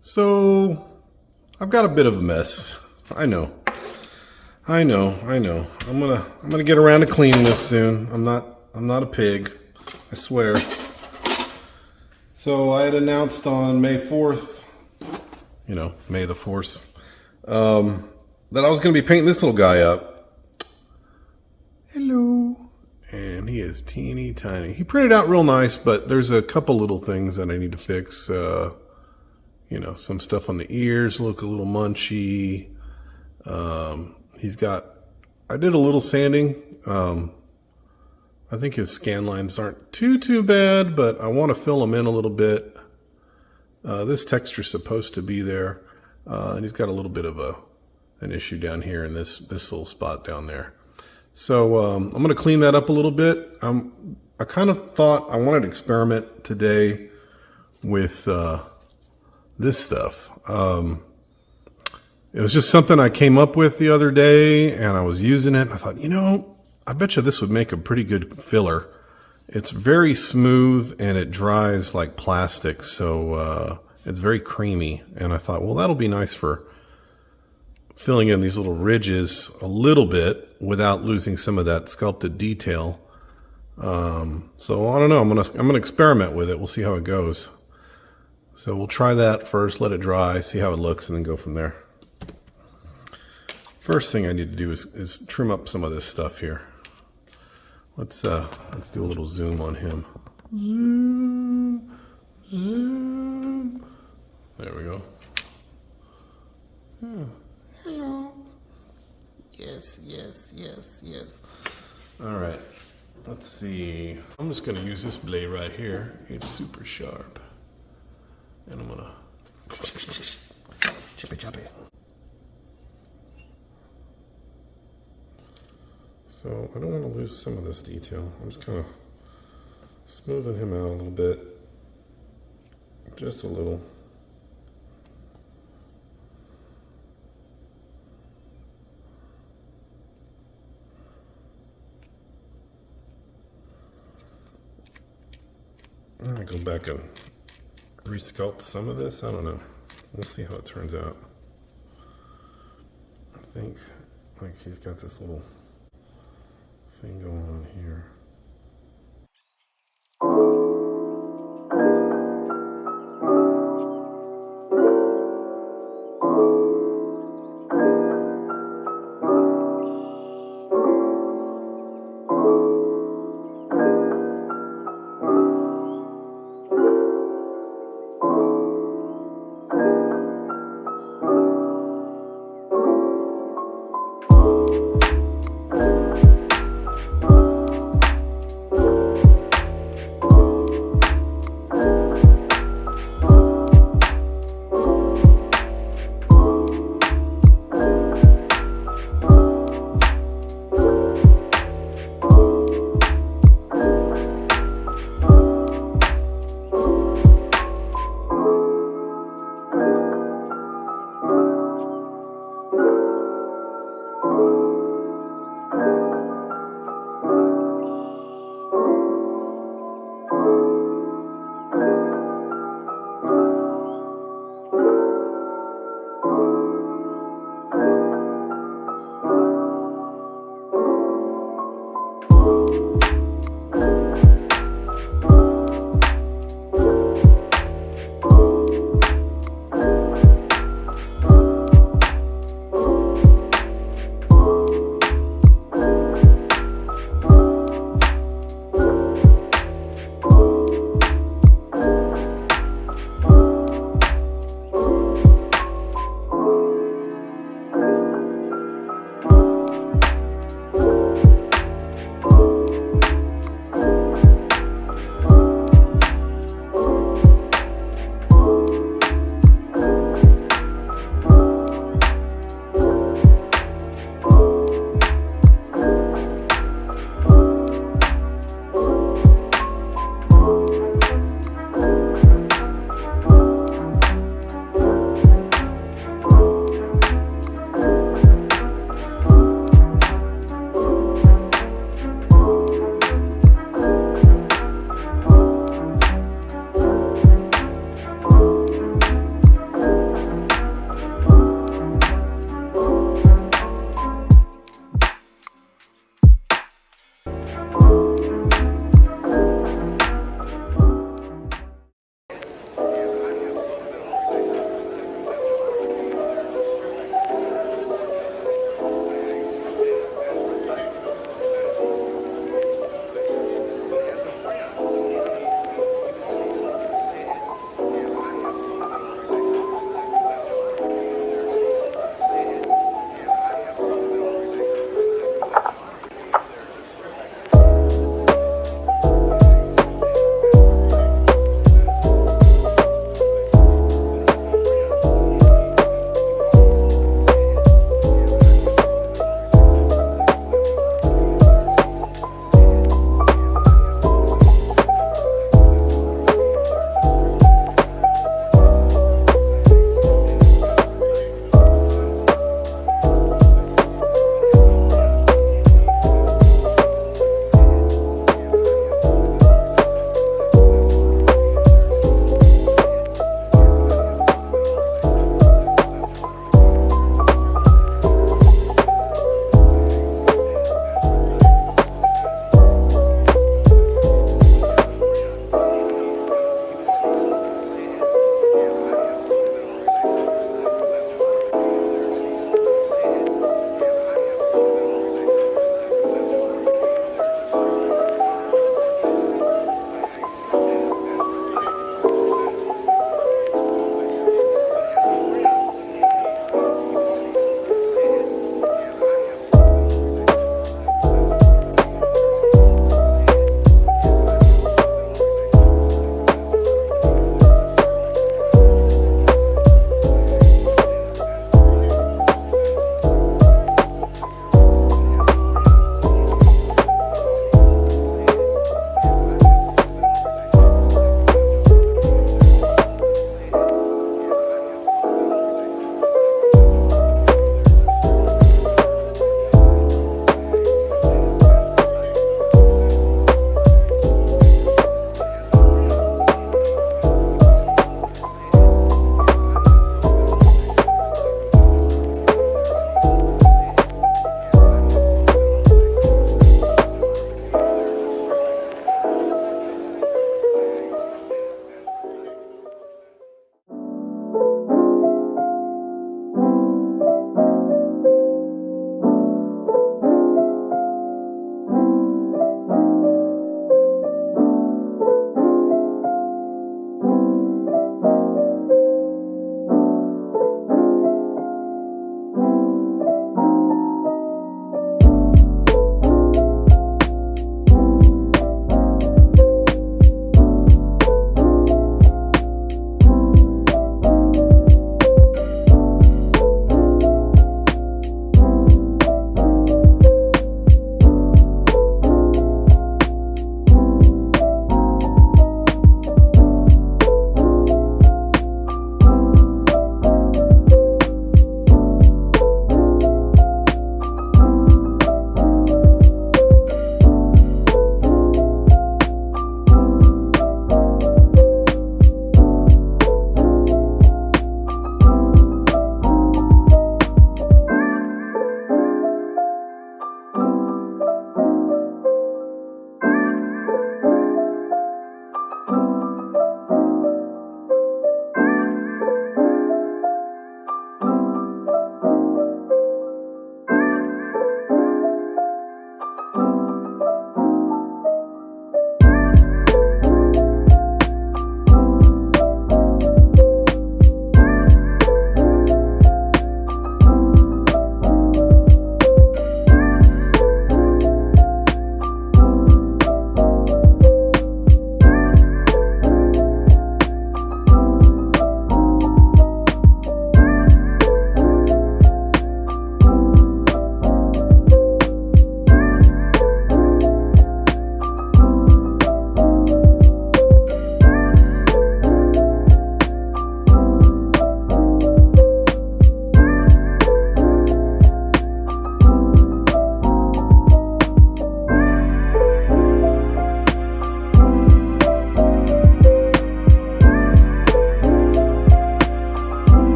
So I've got a bit of a mess. I know. I'm gonna get around to cleaning this soon. I'm not a pig, I swear. So I had announced on May 4th, May the 4th, that I was gonna be painting this little guy up. Hello. And he is teeny tiny. He printed out real nice, but there's a couple little things that I need to fix. Some stuff on the ears look a little munchy. I did a little sanding. I think his scan lines aren't too bad, but I want to fill them in a little bit. This texture's supposed to be there. And he's got a little bit of an issue down here in this little spot down there. So I'm going to clean that up a little bit. I kind of thought I wanted to experiment today with this stuff. It was just something I came up with the other day, and I was using it. I thought, I bet you this would make a pretty good filler. It's very smooth, and it dries like plastic, so it's very creamy. And I thought, well, that'll be nice for filling in these little ridges a little bit without losing some of that sculpted detail. So I don't know. I'm gonna experiment with it. We'll see how it goes. So we'll try that first, let it dry, see how it looks, and then go from there. First thing I need to do is trim up some of this stuff here. Let's do a little zoom on him. Zoom. There we go. Yeah. Hello. Yes. All right. Let's see. I'm just going to use this blade right here. It's super sharp. And I'm going to choppy. So I don't want to lose some of this detail. I'm just kind of smoothing him out a little bit. Just a little. I'm going to go back and resculpt some of this. I don't know. We'll see how it turns out. I think he's got this little thing going on here.